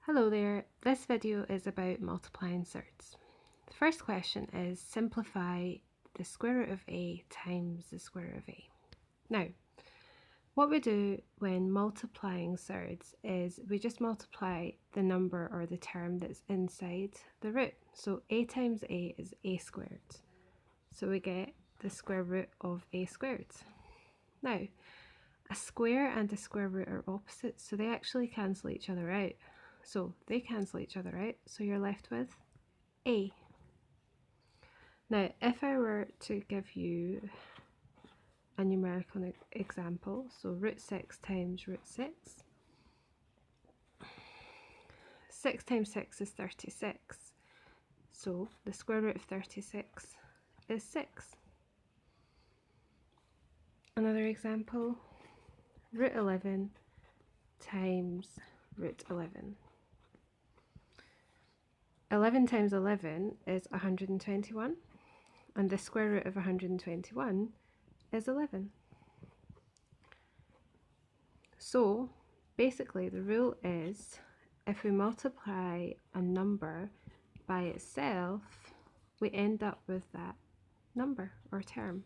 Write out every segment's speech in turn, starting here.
Hello there, this video is about multiplying surds. The first question is simplify the square root of a times the square root of a. Now, what we do when multiplying surds is we just multiply the number or the term that's inside the root. So a times a is a squared. So we get the square root of a squared. Now, a square and a square root are opposites, so they actually cancel each other out. So they cancel each other out, so you're left with a. Now, if I were to give you a numerical example, so root 6 times root 6, 6 times 6 is 36, so the square root of 36 is 6. Another example, root 11 times root 11. 11 times 11 is 121, and the square root of 121 is 11. So basically the rule is if we multiply a number by itself, we end up with that number or term.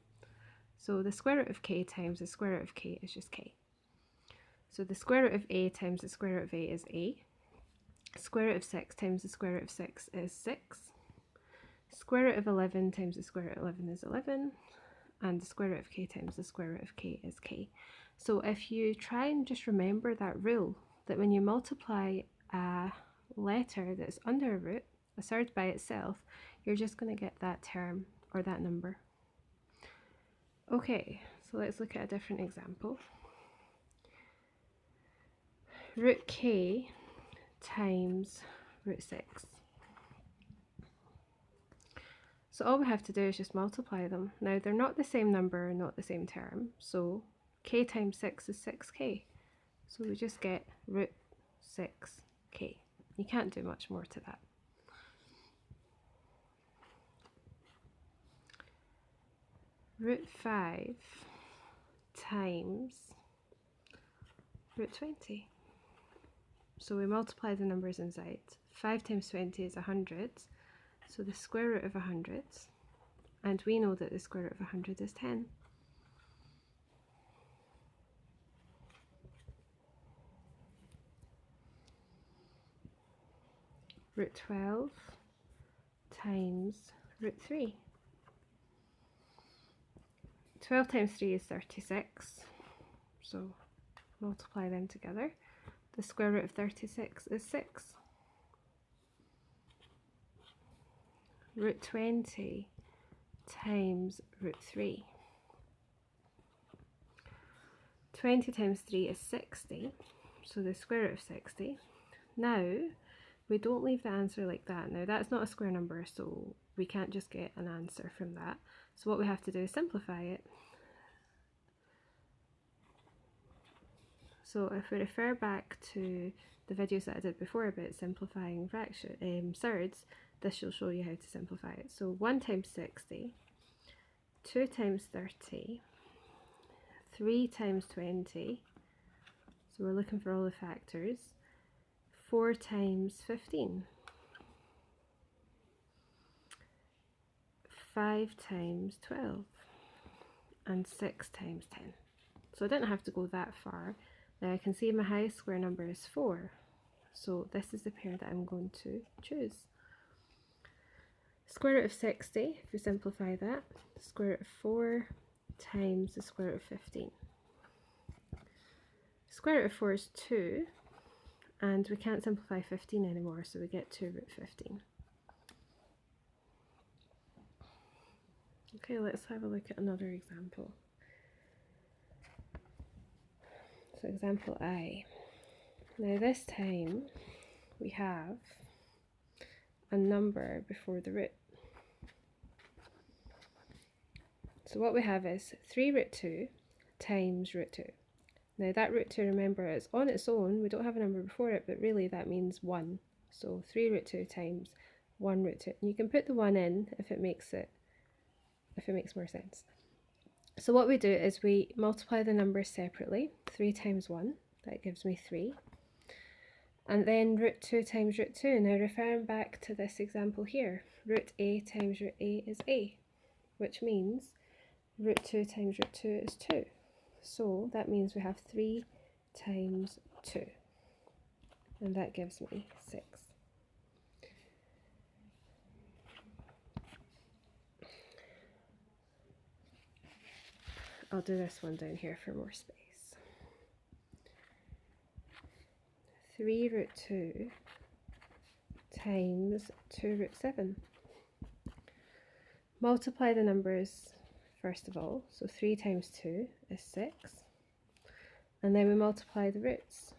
So the square root of k times the square root of k is just k. So the square root of a times the square root of a is a. Square root of 6 times the square root of 6 is 6. Square root of 11 times the square root of 11 is 11. And the square root of k times the square root of k is k. So if you try and just remember that rule, that when you multiply a letter that's under a root, a surd by itself, you're just going to get that term or that number. Okay, so let's look at a different example. Root k times root 6. So all we have to do is just multiply them. Now they're not the same number, not the same term, so k times 6 is 6k. So we just get root 6k. You can't do much more to that. Root 5 times root 20. So we multiply the numbers inside. 5 times 20 is 100, so the square root of 100, and we know that the square root of 100 is 10. Root 12 times root 3. 12 times 3 is 36, so multiply them together. The square root of 36 is 6. Root 20 times root 3. 20 times 3 is 60, so the square root of 60. Now, we don't leave the answer like that. Now, that's not a square number, so we can't just get an answer from that. So what we have to do is simplify it. So if we refer back to the videos that I did before about simplifying surds, this will show you how to simplify it. So 1 times 60, 2 times 30, 3 times 20, so we're looking for all the factors, 4 times 15, 5 times 12, and 6 times 10. So I didn't have to go that far. Now I can see my highest square number is 4, so this is the pair that I'm going to choose. Square root of 60, if we simplify that, square root of 4 times the square root of 15. Square root of 4 is 2, and we can't simplify 15 anymore, so we get 2 root 15. Okay, let's have a look at another example. So example I. Now this time we have a number before the root. So what we have is 3 root 2 times root 2. Now that root 2, remember, is on its own, we don't have a number before it, but really that means 1. So 3 root 2 times 1 root 2. And you can put the 1 in if it makes more sense. So what we do is we multiply the numbers separately. 3 times 1, that gives me 3. And then root 2 times root 2. Now referring back to this example here, root a times root a is a, which means root 2 times root 2 is 2. So that means we have 3 times 2. And that gives me 6. I'll do this one down here for more space. 3 root 2 times 2 root 7. Multiply the numbers first of all, so 3 times 2 is 6, and then we multiply the roots.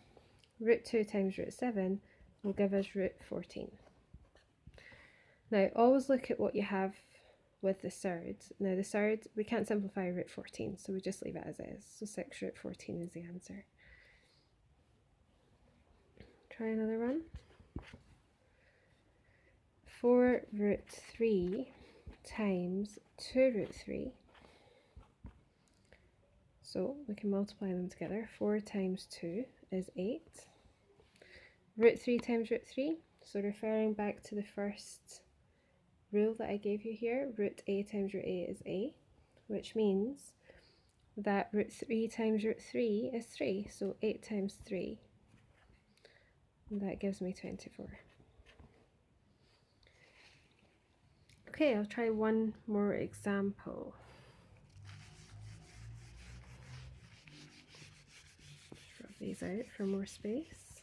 Root 2 times root 7 will give us root 14. Now always look at what you have with the surds. Now the surds, we can't simplify root 14, so we just leave it as is. So 6 root 14 is the answer. Try another one. 4 root 3 times 2 root 3. So we can multiply them together. 4 times 2 is 8. Root 3 times root 3. So referring back to the first rule that I gave you here, root a times root a is a, which means that root 3 times root 3 is 3. So 8 times 3. And that gives me 24. Okay, I'll try one more example. Rub these out for more space.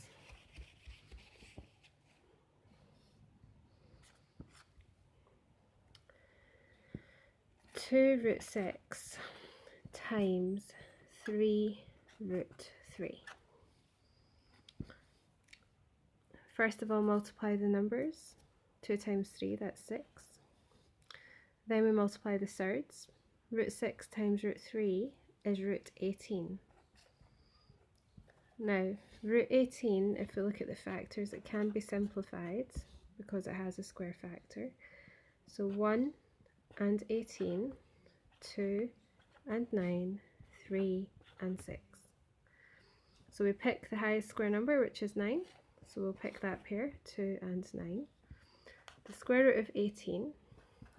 Two root 6 times 3 root 3. First of all, multiply the numbers. 2 times 3, that's 6. Then we multiply the surds. Root 6 times root 3 is root 18. Now, root 18, if we look at the factors, it can be simplified because it has a square factor. So 1 and 18, 2 and 9, 3 and 6. So we pick the highest square number, which is 9. So we'll pick that pair, 2 and 9. The square root of 18,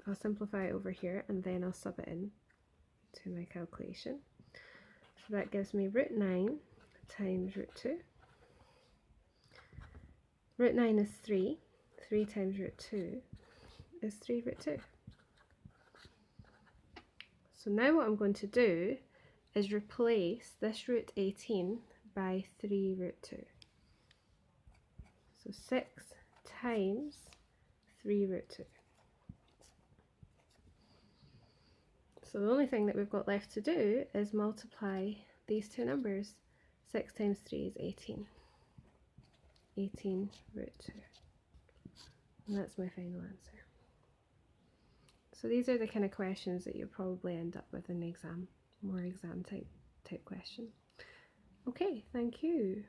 I'll simplify it over here and then I'll sub it in to my calculation. So that gives me root 9 times root 2. Root 9 is 3. 3 times root 2 is 3 root 2. So now what I'm going to do is replace this root 18 by 3 root 2. So 6 times 3 root 2. So the only thing that we've got left to do is multiply these two numbers. 6 times 3 is 18. 18 root 2. And that's my final answer. So these are the kind of questions that you'll probably end up with in exam, more exam type question. Okay, thank you.